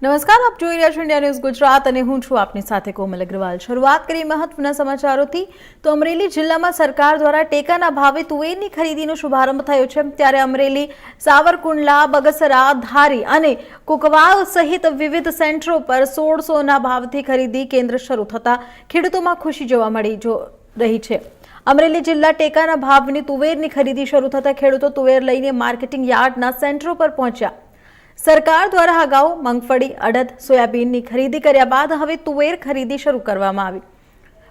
નમસ્કાર, આપ જોઈ રહ્યા છો ઇન્ડિયા ન્યૂઝ ગુજરાત અને હું છું આપની સાથે કોમલ અગ્રવાલ। શરૂઆત કરી મહત્વના સમાચારોથી તો અમરેલી જિલ્લામાં સરકાર દ્વારા ટેકાના ભાવે તુવેરની ખરીદીનો શુભારંભ થયો છે। ત્યારે અમરેલી, સાવરકુંડલા, બગસરા, ધારી અને કુકવાવ સહિત વિવિધ સેન્ટરો પર 1600ના ભાવથી ખરીદી કેન્દ્ર શરૂ થતા ખેડૂતોમાં ખુશી જોવા મળી રહી છે। અમરેલી જિલ્લા ટેકાના ભાવની તુવેરની ખરીદી શરૂ થતા ખેડૂતો તુવેર લઈને માર્કેટિંગ યાર્ડના સેન્ટરો પર પહોંચ્યા। સરકાર દ્વારા અગાઉ મગફળી, અડદ, સોયાબીનની ખરીદી કર્યા બાદ હવે તુવેર ખરીદી શરૂ કરવામાં આવી।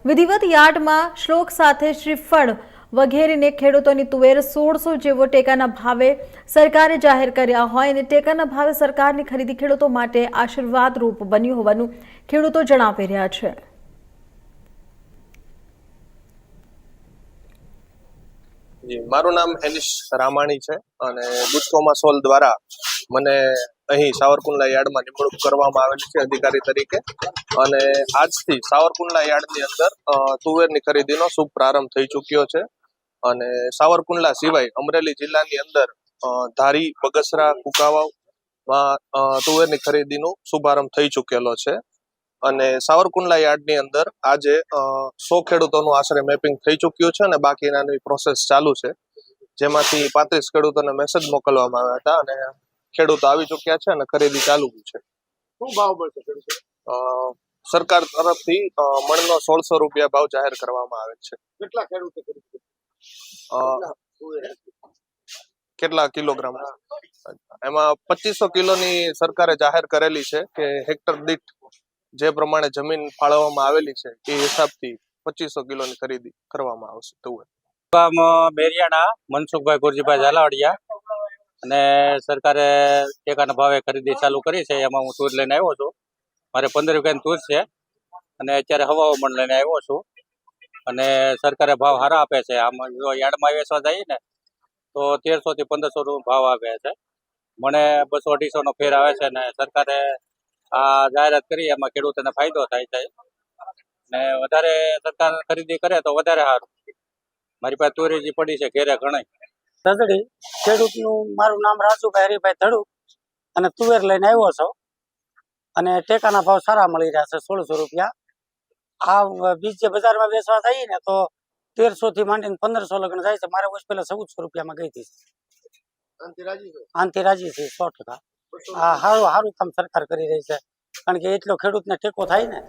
વિધિવત યાર્ડમાં શ્લોક સાથે શ્રીફળ વગેરેને ખેડૂતોની તુવેર 1600 જેવો ટેકાના ભાવે સરકારે જાહેર કર્યા હોય અને ટેકાના ભાવે સરકારની ખરીદી ખેડૂતો માટે આશીર્વાદરૂપ બન્યું હોવાનું ખેડૂતો જણાવી રહ્યા છે। મારું નામ હેનિશ રામાણી છે અને ગુજકોમા સોલ દ્વારા મને અહીં સાવરકુંડલા યાર્ડમાં નિમણૂક કરવામાં આવેલી છે અધિકારી તરીકે। અને આજથી સાવરકુંડલા યાર્ડની અંદર તુવેરની ખરીદીનો શુભ પ્રારંભ થઈ ચૂક્યો છે। અને સાવરકુંડલા સિવાય અમરેલી જિલ્લાની અંદર ધારી, બગસરા, કુકાવાવમાં તુવેરની ખરીદીનો શુભારંભ થઈ ચૂકેલો છે। અને સાવરકુંડલા યાર્ડની અંદર આજે 100 ખેડૂતોનું આશરે મેપિંગ થઈ ચૂક્યું છે અને બાકીનાની પ્રોસેસ ચાલુ છે, જેમાંથી 35 ખેડૂતોને મેસેજ મોકલવામાં આવ્યા હતા અને ખેડૂતો આવી ચૂક્યા છે અને ખરીદી ચાલુ છે। શું ભાવ મળશે ખેડૂતો? સરકાર તરફથી મણનો 1600 રૂપિયા ભાવ જાહેર કરવામાં આવે છે। કેટલા ખેડૂતો ખરીદશે? કેટલા કિલોગ્રામ? એમાં 2500 કિલોની સરકારે જાહેર કરેલી છે કે હેક્ટર દીઠ જે પ્રમાણે જમીન ફાળવવામાં આવેલી છે એ હિસાબથી 2500 કિલોની ખરીદી કરવામાં આવશે। તુવેર ગામ બેરિયાણા મનસુખભાઈ ગુરજીભાઈ ઝાલાવાડિયા અને સરકારે ટેકાના ભાવે ખરીદી ચાલુ કરી છે। એમાં હું તુર લઈને આવ્યો છું। મારે 15 વીઘાની તુર છે અને અત્યારે હવા મણ લઈને આવ્યો છું અને સરકારે ભાવ સારા આપે છે। આમાં જો યાર્ડમાં વેચવા જઈએ ને તો 1300 થી 1500 ભાવ આપે છે। મને 200-250 નો ફેર આવે છે અને સરકારે આ જાહેરાત કરી એમાં ખેડૂતોને ફાયદો થાય છે ને વધારે સરકાર ખરીદી કરે તો વધારે સારું। મારી પાસે તુરી જે પડી છે ઘેરે ઘણી ધડડી ખેડૂતનું મારું નામ રાજુભાઈ હરિભાઈ ધડુ અને તુવેર લઈને આવ્યો છો અને ટેકાના ભાવ સારા મળી રહ્યા છે 1600 રૂપિયા। આ બીજ જે બજારમાં વેચવા જઈએ ને તો 1300 થી માંડીને 1500 લગ્ન જાય છે। મારે વર્ષ પહેલા 1400 રૂપિયામાં ગઈ હતી। આનથી રાજી છે 100%। આ સારું કામ સરકાર કરી રહી છે, કારણ કે એટલો ખેડૂતને ટેકો થાય ને।